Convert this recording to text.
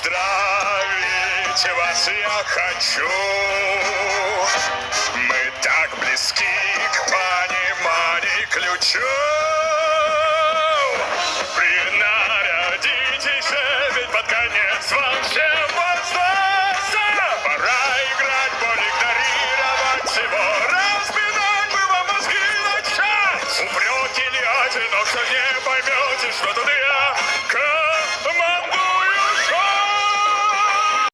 Поздравить вас я хочу. Мы так близки к пониманию ключу. Принарядитесь, ведь под конец вам всем воздастся. Пора играть, боль игнорировать всего. Разбирать бы вам мозги на час. Упреки не одинок, что не поймете, что тут я.